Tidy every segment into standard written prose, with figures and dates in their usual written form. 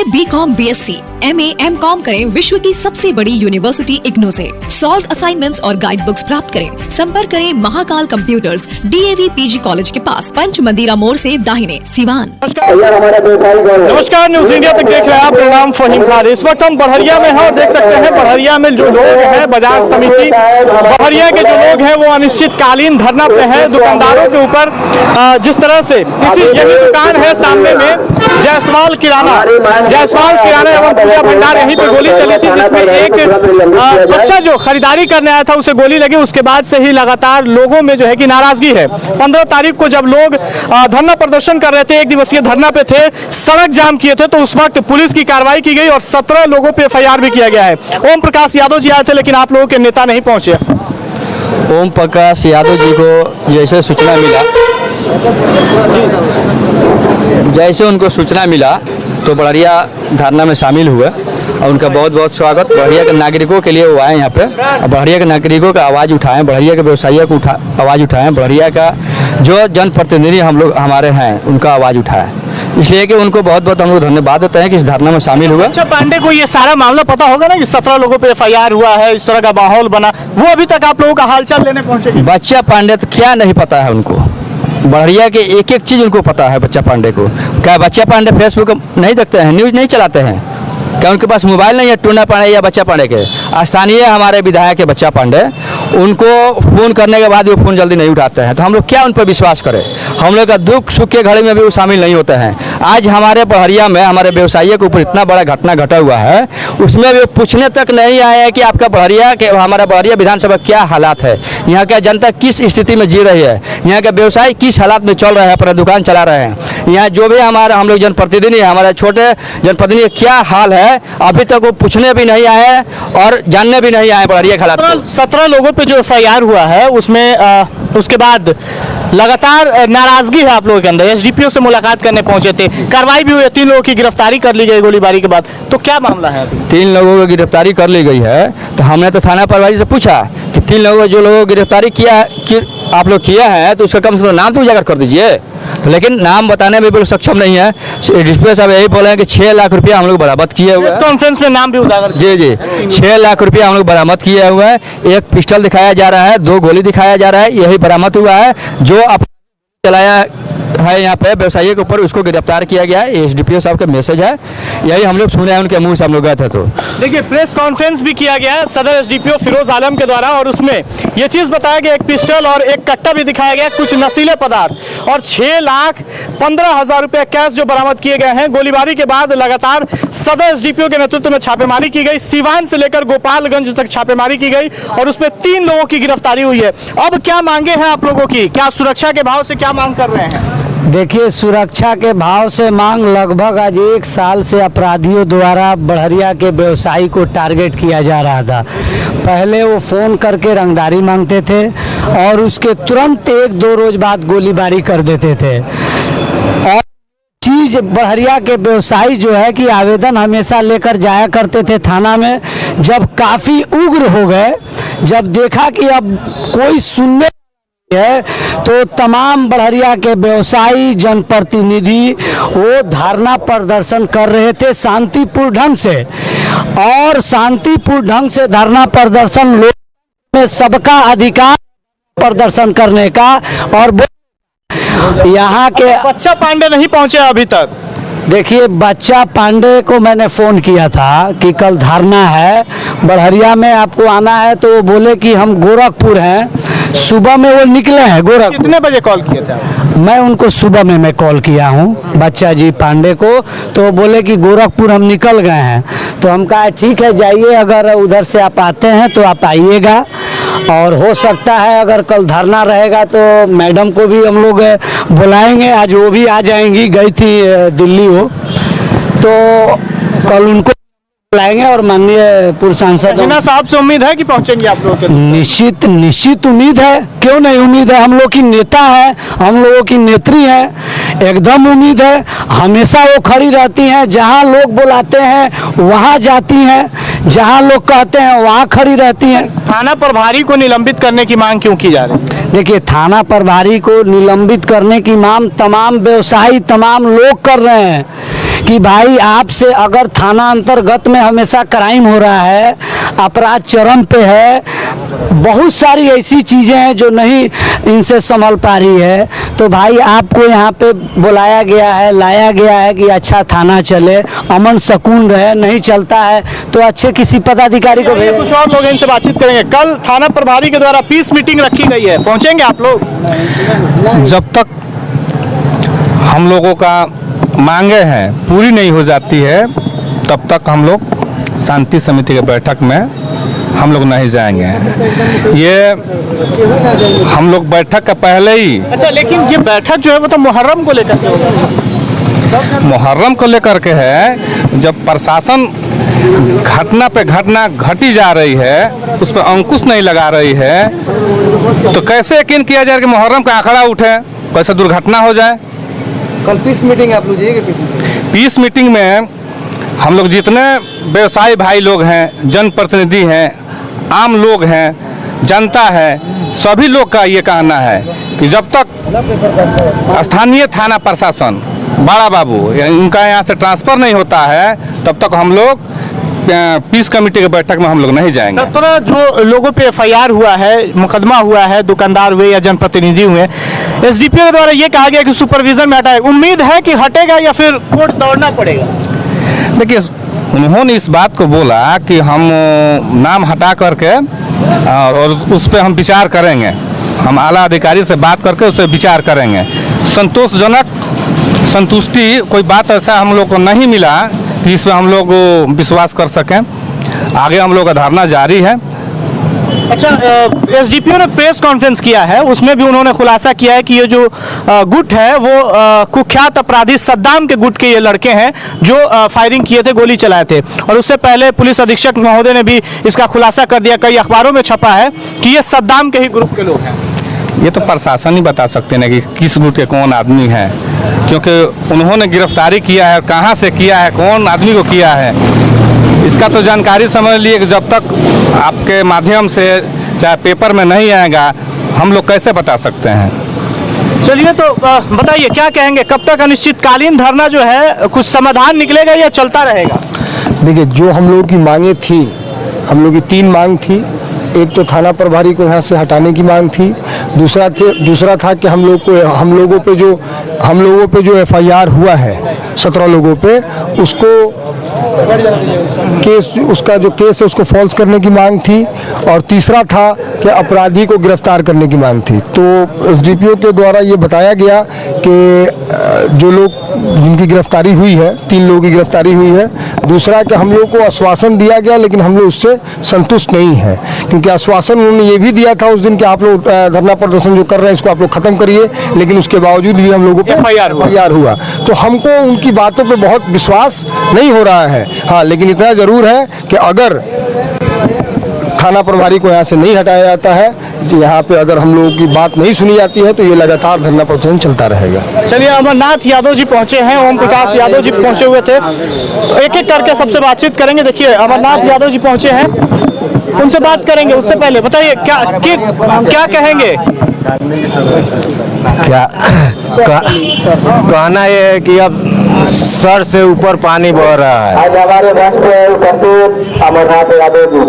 B.Com, BSc, MA, M.Com करें विश्व की सबसे बड़ी यूनिवर्सिटी इग्नू से। सॉल्व असाइनमेंट्स और गाइड बुक्स प्राप्त करें। संपर्क करें Mahakal computers, DAV PG college के पास, पंच मंदिरा मोड़ से दाहिने, सिवान। नमस्कार, न्यूज इंडिया तक देख रहे हैं आप। प्रणाम, फहीम खान। इस वक्त हम बढ़िया में हैं और देख सकते हैं बढ़िया में जो लोग हैं, बाजार समिति बढ़िया के जो लोग हैं वो अनिश्चितकालीन धरना पे हैं दुकानदारों के ऊपर। जिस तरह से यही दुकान है सामने में जायसवाल किराना एवं पूजा भंडार, यहीं पे गोली चली थी जिसमें एक बच्चा जो खरीदारी करने आया था उसे गोली लगी। उसके बाद से ही लगातार लोगों में जो है कि नाराजगी है। 15 तारीख को जब लोग धरना प्रदर्शन कर रहे थे, एक दिवसीय धरना पे थे, सड़क जाम किए थे, तो उस वक्त पुलिस की कार्रवाई की गई और 17 लोगों पे FIR भी किया गया है। ओम प्रकाश यादव जी आए थे लेकिन आप लोगों के नेता नहीं पहुंचे। ओम प्रकाश यादव जी को जैसे सूचना मिला तो बढ़िया धरना में शामिल हुए और उनका बहुत बहुत स्वागत। बढ़िया के नागरिकों के लिए वो आए यहाँ पे, बढ़िया के नागरिकों का आवाज़ उठाएं, बढ़िया के व्यवसायियों को आवाज़ उठाएं, बढ़िया का जो जनप्रतिनिधि हम लोग हमारे हैं उनका आवाज़ उठाएं। इसलिए कि उनको बहुत बहुत हम लोग धन्यवाद देते हैं कि इस धरना में शामिल हुए। बच्चा पांडे को ये सारा मामला पता होगा ना कि 17 लोगों पे FIR हुआ है, इस तरह का माहौल बना, वो अभी तक आप लोगों का हालचाल लेने पहुंचे? बच्चा पांडे तो क्या नहीं पता है उनको, बढ़िया के एक एक चीज़ उनको पता है। बच्चा पांडे को क्या बच्चा पांडे फेसबुक नहीं देखते हैं, न्यूज़ नहीं चलाते हैं क्या? उनके पास मोबाइल नहीं है? टूना पांडे या बच्चा पांडे के स्थानीय हमारे विधायक है बच्चा पांडे, उनको फ़ोन करने के बाद वो फ़ोन जल्दी नहीं उठाते हैं, तो हम लोग क्या उन पर विश्वास करें? हम लोग का दुख सुख के घड़ी में भी वो शामिल नहीं होते हैं। आज हमारे बढ़िया में हमारे व्यवसायियों के ऊपर इतना बड़ा घटना घटा हुआ है, उसमें भी पूछने तक नहीं आए हैं कि आपका बढ़िया के हमारा बढ़िया विधानसभा क्या हालात है, यहाँ का जनता किस स्थिति में जी रही है, यहाँ के व्यवसायी किस हालात में चल रहे हैं, अपना दुकान चला रहे हैं, यहाँ जो भी हम लोग जनप्रतिनिधि हैं, हमारे छोटे जनप्रतिनिधि क्या हाल है, अभी तक वो पूछने भी नहीं आए और जानने भी नहीं आए बढ़िया के हालात। 17 लोगों पे जो FIR हुआ है उसमें उसके बाद लगातार नाराजगी है आप लोगों के अंदर। SDPO से मुलाकात करने पहुंचे थे, कार्रवाई भी हुई है, 3 लोगों की गिरफ्तारी कर ली गई गोलीबारी के बाद। तो क्या मामला है अभी? 3 लोगों की गिरफ्तारी कर ली गई है, तो हमने तो थाना प्रभारी से पूछा कि 3 लोगों जो लोगों की गिरफ्तारी किया आप लोग किए हैं तो उसका कम से कम नाम तो उजागर कर दीजिए, तो लेकिन नाम बताने में बिल्कुल सक्षम नहीं है। SDPO साहब यही बोले हैं कि 6 लाख रुपया हम लोग बरामद किए हुए हैं। कॉन्फ्रेंस में नाम भी उजागर? जी 6 लाख रुपया हम लोग बरामद किए हुए हैं। एक पिस्टल दिखाया जा रहा है, 2 गोली दिखाया जा रहा है, यही बरामद हुआ है। जो चलाया है यहाँ पे व्यवसायी के ऊपर उसको गिरफ्तार किया गया है। SDPO साहब का मैसेज है, यही हम लोग सुने हैं उनके मुंह से, हम लोग गए थे। तो देखिए प्रेस कॉन्फ्रेंस भी किया गया है सदर SDPO फिरोज आलम के द्वारा और उसमें ये चीज बताया गया, एक पिस्टल और एक कट्टा भी दिखाया गया, कुछ नशीले पदार्थ और 6,15,000 रुपए कैश जो बरामद किए गए हैं। गोलीबारी के बाद लगातार सदर SDPO के नेतृत्व में छापेमारी की गई, सिवान से लेकर गोपालगंज तक छापेमारी की गई और उसमें 3 लोगों की गिरफ्तारी हुई है। अब क्या मांगे हैं आप लोगों की? क्या सुरक्षा के भाव से क्या मांग कर रहे हैं? देखिए, सुरक्षा के भाव से मांग लगभग आज 1 साल से अपराधियों द्वारा बढ़िया के व्यवसायी को टारगेट किया जा रहा था। पहले वो फ़ोन करके रंगदारी मांगते थे और उसके तुरंत 1-2 रोज बाद गोलीबारी कर देते थे। और चीज़ बढ़िया के व्यवसायी जो है कि आवेदन हमेशा लेकर जाया करते थे थाना में। जब काफ़ी उग्र हो गए, जब देखा कि अब कोई सुनने है, तो तमाम बढ़िया के व्यवसायी जनप्रतिनिधि वो धरना प्रदर्शन कर रहे थे शांतिपूर्ण ढंग से, और शांतिपूर्ण ढंग से धरना प्रदर्शन लोगों में सबका अधिकार प्रदर्शन करने का। और यहाँ के बच्चा पांडे नहीं पहुंचे अभी तक। देखिए, बच्चा पांडे को मैंने फ़ोन किया था कि कल धरना है बढ़िया में, आपको आना है, तो वो बोले कि हम गोरखपुर हैं। सुबह में वो निकले हैं गोरखपुर। कितने बजे कॉल किए थे? मैं उनको सुबह में मैं कॉल किया हूँ बच्चा जी पांडे को, तो बोले कि गोरखपुर हम निकल गए हैं। तो हम कहा ठीक है जाइए, अगर उधर से आप आते हैं तो आप आइएगा, और हो सकता है अगर कल धरना रहेगा तो मैडम को भी हम लोग बुलाएंगे, आज वो भी आ जाएंगी, गई थी दिल्ली वो, तो कल उनको बुलाएंगे। और माननीय पूर्व सांसद साहब से उम्मीद है कि पहुंचेंगे आप लोग? निश्चित उम्मीद है, क्यों नहीं उम्मीद है। हम लोग की नेता है, हम लोगों की नेत्री है, एकदम उम्मीद है। हमेशा वो खड़ी रहती हैं, जहां लोग बुलाते हैं वहां जाती हैं, जहां लोग कहते हैं वहां खड़ी रहती हैं। थाना प्रभारी को निलंबित करने की मांग क्यों की जा रही है? देखिए, थाना प्रभारी को निलंबित करने की मांग तमाम व्यवसायी तमाम लोग कर रहे हैं कि भाई आपसे अगर थाना अंतर्गत में हमेशा क्राइम हो रहा है, अपराध चरम पे है, बहुत सारी ऐसी चीज़ें हैं जो नहीं इनसे संभल पा रही है, तो भाई आपको यहाँ पे बुलाया गया है, लाया गया है कि अच्छा थाना चले, अमन सुकून रहे। नहीं चलता है तो अच्छे किसी पदाधिकारी को भेजें। कुछ और लोग हैं, इनसे बातचीत करेंगे। कल थाना प्रभारी के द्वारा पीस मीटिंग रखी गई है, पहुंचेंगे आप लोग? जब तक हम लोगों का मांगे हैं पूरी नहीं हो जाती है, तब तक हम लोग शांति समिति के बैठक में हम लोग नहीं जाएंगे। ये हम लोग बैठक का पहले ही। अच्छा, लेकिन ये बैठक जो है वो तो मुहर्रम को लेकर के होगा। मुहर्रम को लेकर के है। जब प्रशासन घटना पे घटना घटी जा रही है, उस पर अंकुश नहीं लगा रही है, तो कैसे यकीन किया जाए कि मुहर्रम का आंकड़ा उठे, कैसे दुर्घटना हो जाए। कल पीस मीटिंग आप लोग जाइएगा? पीस मीटिंग में हम लोग जितने व्यवसायी भाई लोग हैं, जनप्रतिनिधि हैं, आम लोग हैं, जनता है, सभी लोग का ये कहना है कि जब तक स्थानीय थाना प्रशासन बड़ा बाबू उनका यहाँ से ट्रांसफ़र नहीं होता है, तब तक हम लोग पीस कमेटी के बैठक में हम लोग नहीं जाएंगे। 17 जो लोगों पे FIR हुआ है, मुकदमा हुआ है, दुकानदार हुए या जनप्रतिनिधि हुए, SDPO के द्वारा ये कहा गया कि सुपरविजन में हटाए। उम्मीद है कि हटेगा या फिर कोर्ट दौड़ना पड़ेगा? देखिए, उन्होंने इस बात को बोला कि हम नाम हटा करके और उस पर हम विचार करेंगे, हम आला अधिकारी से बात करके उस पर विचार करेंगे। संतोषजनक संतुष्टि कोई बात ऐसा हम लोग को नहीं मिला कि इस पर हम लोग विश्वास कर सकें। आगे हम लोग का धरना जारी है। अच्छा, SDPO ने प्रेस कॉन्फ्रेंस किया है, उसमें भी उन्होंने खुलासा किया है कि ये जो गुट है वो कुख्यात अपराधी सद्दाम के गुट के ये लड़के हैं जो फायरिंग किए थे, गोली चलाए थे। और उससे पहले पुलिस अधीक्षक महोदय ने भी इसका खुलासा कर दिया, कई अखबारों में छपा है कि ये सद्दाम के ही ग्रुप के लोग हैं। ये तो प्रशासन ही बता सकते हैं कि किस गुट के कौन आदमी है, क्योंकि उन्होंने गिरफ्तारी किया है, कहाँ से किया है, कौन आदमी को किया है, इसका तो जानकारी समझ लिए कि जब तक आपके माध्यम से चाहे पेपर में नहीं आएगा, हम लोग कैसे बता सकते हैं। चलिए, तो बताइए क्या कहेंगे, कब तक अनिश्चितकालीन धरना जो है कुछ समाधान निकलेगा या चलता रहेगा? देखिए, जो हम लोगों की मांगे थी, हम लोग की 3 मांग थी। एक तो थाना प्रभारी को यहाँ से हटाने की मांग थी, दूसरा था कि हम लोगों पे जो FIR हुआ है 17 लोगों पे, उसको उसका जो केस है उसको फॉल्स करने की मांग थी, और तीसरा था कि अपराधी को गिरफ्तार करने की मांग थी। तो SDPO के द्वारा ये बताया गया कि जो लोग जिनकी गिरफ्तारी हुई है, 3 लोगों की गिरफ्तारी हुई है। दूसरा कि हम लोग को आश्वासन दिया गया, लेकिन हम लोग उससे संतुष्ट नहीं है, क्योंकि आश्वासन उन्होंने ये भी दिया था उस दिन कि आप लोग धरना प्रदर्शन जो कर रहे हैं इसको आप लोग खत्म करिए, लेकिन उसके बावजूद भी हम लोगों पर FIR हुआ। तो हमको उनकी बातों पर बहुत विश्वास नहीं हो रहा है। हाँ, लेकिन इतना जरूर है कि अगर थाना प्रभारी को यहाँ से नहीं हटाया जाता है, यहाँ पे अगर हम लोगों की बात नहीं सुनी जाती है, तो ये लगातार धरना प्रदर्शन चलता रहेगा। चलिए, अमरनाथ यादव जी पहुंचे हैं, ओम प्रकाश यादव जी पहुंचे हुए थे, तो एक एक करके सबसे बातचीत करेंगे। देखिए, अमरनाथ यादव जी पहुंचे हैं, उनसे बात करेंगे। उससे पहले बताइए क्या कहेंगे? कहना ये है कि अब सर से ऊपर पानी बह रहा है। आज हमारे मंच में उपस्थित अमरनाथ यादव जी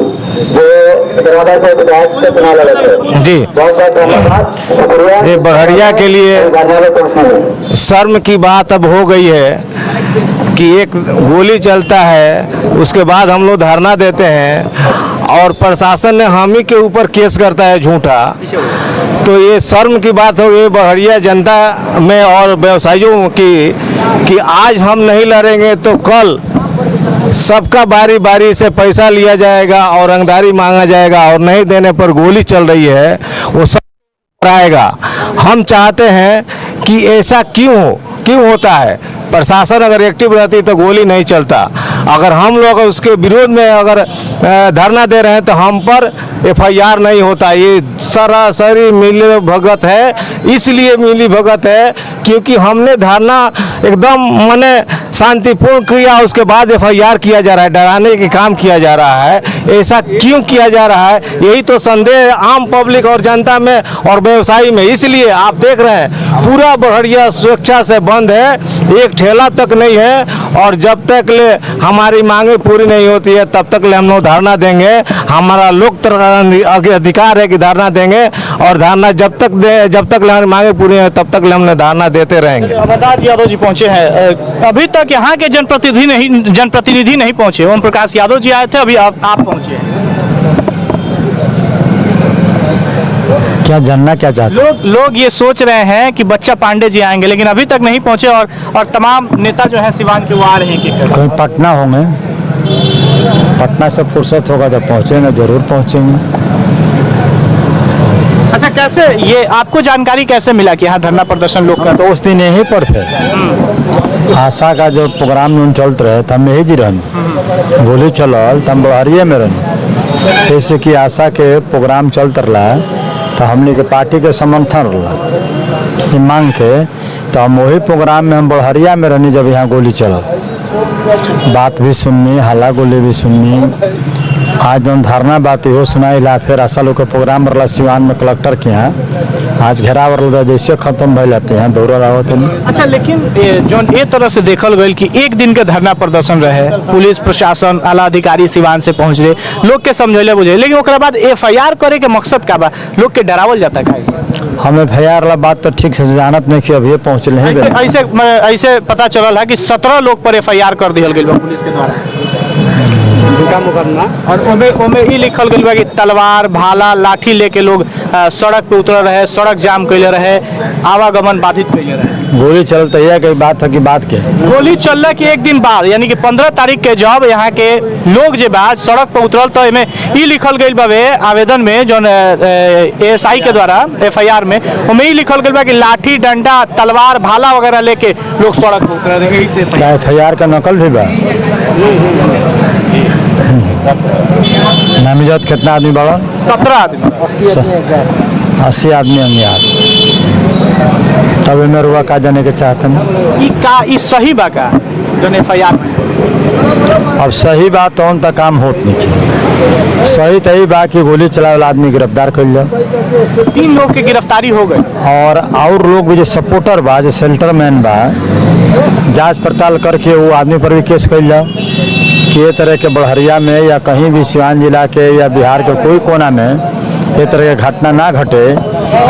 जो दरवाजा से विधायक से चुनाव लड़े थे, जी बहुत बहुत धन्यवाद, शुक्रिया। ये बड़हरिया के लिए शर्म की बात अब हो गई है कि एक गोली चलता है, उसके बाद हम लोग धरना देते हैं और प्रशासन ने हम ही के ऊपर केस करता है झूठा। तो ये शर्म की बात हो गई बड़हरिया जनता में और व्यवसायियों की कि आज हम नहीं लड़ेंगे तो कल सबका बारी बारी से पैसा लिया जाएगा और रंगदारी मांगा जाएगा, और नहीं देने पर गोली चल रही है वो सब आएगा। हम चाहते हैं कि ऐसा क्यों होता है। प्रशासन अगर एक्टिव रहती तो गोली नहीं चलता। अगर हम लोग उसके विरोध में अगर धरना दे रहे हैं तो हम पर FIR नहीं होता। ये सरासरी मिली भगत है, इसलिए मिली भगत है क्योंकि हमने धरना एकदम माने शांतिपूर्ण किया, उसके बाद FIR किया जा रहा है, डराने के काम किया जा रहा है। ऐसा क्यों किया जा रहा है, यही तो संदेह आम पब्लिक और जनता में और व्यवसायी में। इसलिए आप देख रहे हैं पूरा बढ़िया स्वेच्छा से बंद है, एक ठेला तक नहीं है। और जब तक ले हमारी मांगे पूरी नहीं होती है तब तक ले हम लोग धरना देंगे। हमारा लोकतंत्र अधिकार है कि धरना देंगे, और धरना जब तक ले हमारी मांगे पूरी है तब तक ले हम धरना देते रहेंगे। अमरनाथ यादव जी पहुंचे हैं, अभी तक यहाँ के जनप्रतिनिधि नहीं पहुंचे। ओम प्रकाश यादव जी आए थे, अभी आप पहुंचे हैं। क्या जानना क्या चाहते लोग ये सोच रहे हैं कि बच्चा पांडे जी आएंगे, लेकिन अभी तक नहीं पहुंचे। और तमाम नेता जो है सिवान के वो आ रहे हैं। कहीं पटना होंगे, पटना से फुर्सत होगा तो पहुंचेंगे, जरूर पहुंचेंगे। अच्छा, कैसे ये आपको जानकारी कैसे मिला कि यहाँ धरना प्रदर्शन लोग कर? तो उस दिन यहीं पर थे, आशा का जो प्रोग्राम में चलते रहे तो हम यही जी रहन, गोली चलल तो हम बहरिए में रहन। जैसे कि आशा के प्रोग्राम चलते रहा तो हमने के पार्टी के समर्थन रहा मांग के, तो हम वही प्रोग्राम में हम बहरिया में रहनी। जब यहाँ गोली चलल बात भी सुननी, हल्ला गोली भी सुननी। आज जो धरना बात हो सुनाइला, फिर आशा लोग के प्रोग्राम रहा सिवान में कलेक्टर के यहाँ, आज घेराव रहा जैसे खत्म भइल जाते हैं दौड़ आवत नहीं। अच्छा, लेकिन जो ए तरह से देखल गई कि एक दिन के धरना प्रदर्शन रहे, पुलिस प्रशासन आला अधिकारी सिवान से पहुंच रहे, लोग के समझले बुझे, लेकिन ओकरा बाद FIR करे के मकसद का बा? लोग के डरावल जाता है। हमें FIR वाला बात तो ठीक से जानत नहीं कि अभी पहुँचले हैं। ऐसे पता चलल है कि 17 लोग पर FIR कर दिया गई पुलिस के द्वारा मुकदमा, और ओमे ही लिखल गई बा कि तलवार भाला लाठी लेके लोग सड़क पे उतर रहे, सड़क जाम कैले रहे, आवागमन बाधित कैले रहे। गोली चलते है कि बात है कि बात के गोली चलने के एक दिन बाद यानी कि 15 तारीख के जब यहाँ के लोग जे बाद सड़क पर उतरल तो इमे ही लिखल गई बावे आवेदन में जो ASI के द्वारा FIR में उमे ही लिखल गई बा कि लाठी डंडा तलवार भाला वगैरह लेके लोग सड़क पर उतर रहे। FIR का नकल भी बा। नामजद कितना आदमी बड़ा? 17 आदमी, 80 आदमी अंगियार। तब में रुआ का जाने के चाहते हैं ई सही बा का जो FIR? अब सही बात तो तक काम होत नहीं की। सही तो यही बा कि गोली चलावे वाला आदमी गिरफ्तार कर लिया, 3 लोग की गिरफ्तारी हो गई। और लोग भी जो सपोर्टर बा, जो सेल्टर मैन बा, जांच पड़ताल करके वो आदमी पर भी केस कर लिया कि ये तरह के बढ़हरिया में या कहीं भी सिवान जिला के या बिहार के कोई कोना में ये तरह के घटना ना घटे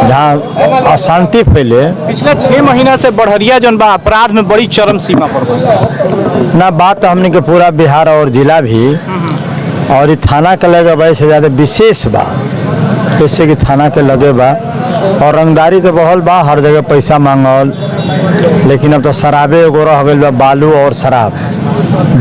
जहाँ अशांति फैले। पिछले 6 महीना से बढ़हरिया जन बा अपराध में बड़ी चरम सीमा पर ना बात तो हमने के पूरा बिहार और जिला भी, और थाना के लगे बा से ज़्यादा विशेष बा, जैसे कि थाना के लगे बा। और रंगदारी तो बहुत बा, हर जगह पैसा मांगल, लेकिन अब तो शराबे एगो रह गई बा, बालू और शराब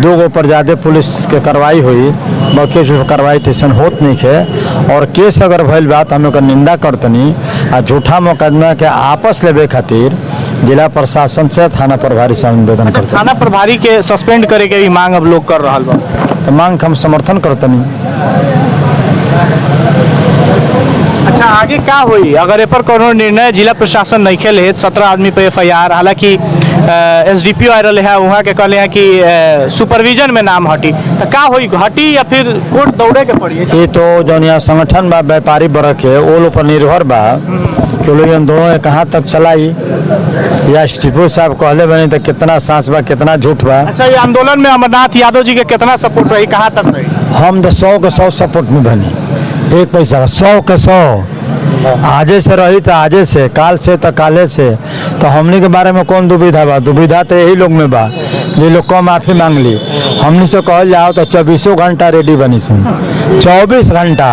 2 गो पर ज़्यादा पुलिस के कार्रवाई हुई, बाकी जो कार्रवाई तैसन होत नहीं है। और केस अगर भइल बा तो हम ओकर निंदा करतनी, आ झूठा मुकदमा के आपस लेबे खातिर जिला प्रशासन से थाना प्रभारी से आवेदन करते। थाना प्रभारी के सस्पेंड करे के भी मांग अब लोग कर रहा बा, तो मांग हम समर्थन करतनी। अच्छा, आगे क्या हुई अगर ए पर कोनो निर्णय जिला प्रशासन नहीं खेले? 17 आदमी पे FIR, हालांकि SDPO आ रहे हैं, वहाँ के कहले हैं कि सुपरविजन में नाम हटी, तो क्या हुई? हटी या फिर कोर्ट दौड़े के पड़ी? ये तो जो यहाँ संगठन बा व्यापारी वर्ग के वो लोग पर निर्भर बा कि लोग इन दोनों कहाँ तक चलाई, या SDPO साहब कहले बने तो कितना सांस बा कितना झूठ बा। अच्छा, ये आंदोलन में अमरनाथ यादव जी के कितना सपोर्ट रही, कहाँ तक रही? हम तो 100 के 100 सपोर्ट में बनी, एक पैसा 100 के 100 आजे से रही तो आजे से, काल से तो काले से। तो हमनी के बारे में कौन दुविधा बा? दुविधा तो यही लोग में बा जो लोग को माफी मांग ली। हमनी से कहल जाओ तो 24 घंटा रेडी बनी सुन, 24 घंटा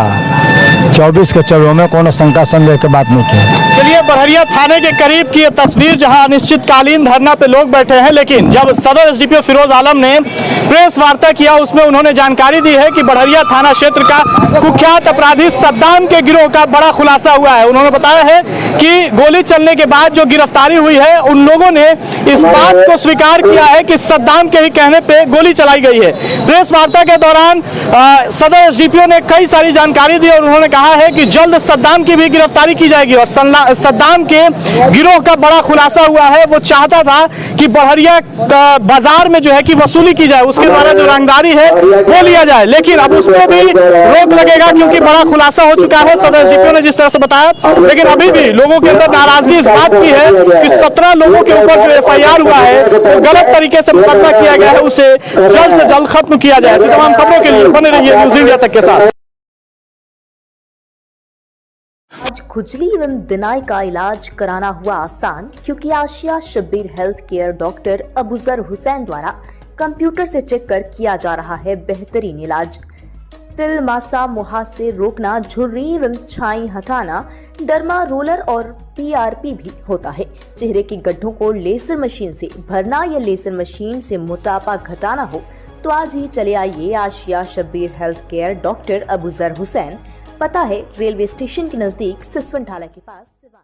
24 के 24 में कोनो शंका संदेह के बात नहीं की। चलिए, बढ़हरिया थाने के करीब की ये तस्वीर जहां अनिश्चितकालीन धरना पे लोग बैठे हैं, लेकिन जब सदर SDPO फिरोज आलम ने प्रेस वार्ता किया उसमें उन्होंने जानकारी दी है कि बढ़हरिया थाना क्षेत्र का कुख्यात अपराधी सद्दाम के गिरोह का बड़ा खुलासा हुआ है। उन्होंने बताया है कि गोली चलने के बाद जो गिरफ्तारी हुई है उन लोगों ने इस बात को स्वीकार किया है कि सद्दाम के ही कहने पे गोली चलाई गई है। प्रेस वार्ता के दौरान सदर SDPO ने कई सारी जानकारी दी और उन्होंने कहा रहा है कि जल्द सद्दाम की भी गिरफ्तारी की जाएगी और सद्दाम के गिरोह का बड़ा खुलासा हुआ है। वो चाहता था कि बढ़िया बाजार में जो है कि वसूली की जाए, उसके द्वारा जो रंगदारी है वो लिया जाए, लेकिन अब उसमें भी रोक लगेगा क्योंकि बड़ा खुलासा हो चुका है सदर एसडीपीओ ने जिस तरह से बताया। लेकिन अभी भी लोगों के अंदर नाराजगी इस बात की है कि 17 लोगों के ऊपर जो एफआईआर हुआ है वो गलत तरीके से मुकदमा किया गया है, उसे जल्द से जल्द खत्म किया जाए। ऐसी तमाम खबरों के लिए बने रहिए न्यूज़ इंडिया तक के साथ। आज खुजली एवं दिनाई का इलाज कराना हुआ आसान, क्योंकि Asia Shabbir health care doctor Abuzar Hussain द्वारा कंप्यूटर से चेक कर किया जा रहा है बेहतरीन इलाज। तिल, मासा, मुहासे रोकना, झुर्री एवं छाई हटाना, डर्मा रोलर और पीआरपी भी होता है। चेहरे के गड्ढों को लेजर मशीन से भरना या लेजर मशीन से मोटापा घटाना हो तो आज ही चले आइए Asia Shabbir health care doctor Abuzar Hussain. पता है रेलवे स्टेशन के नजदीक सिसवन ढाला के पास सिवान।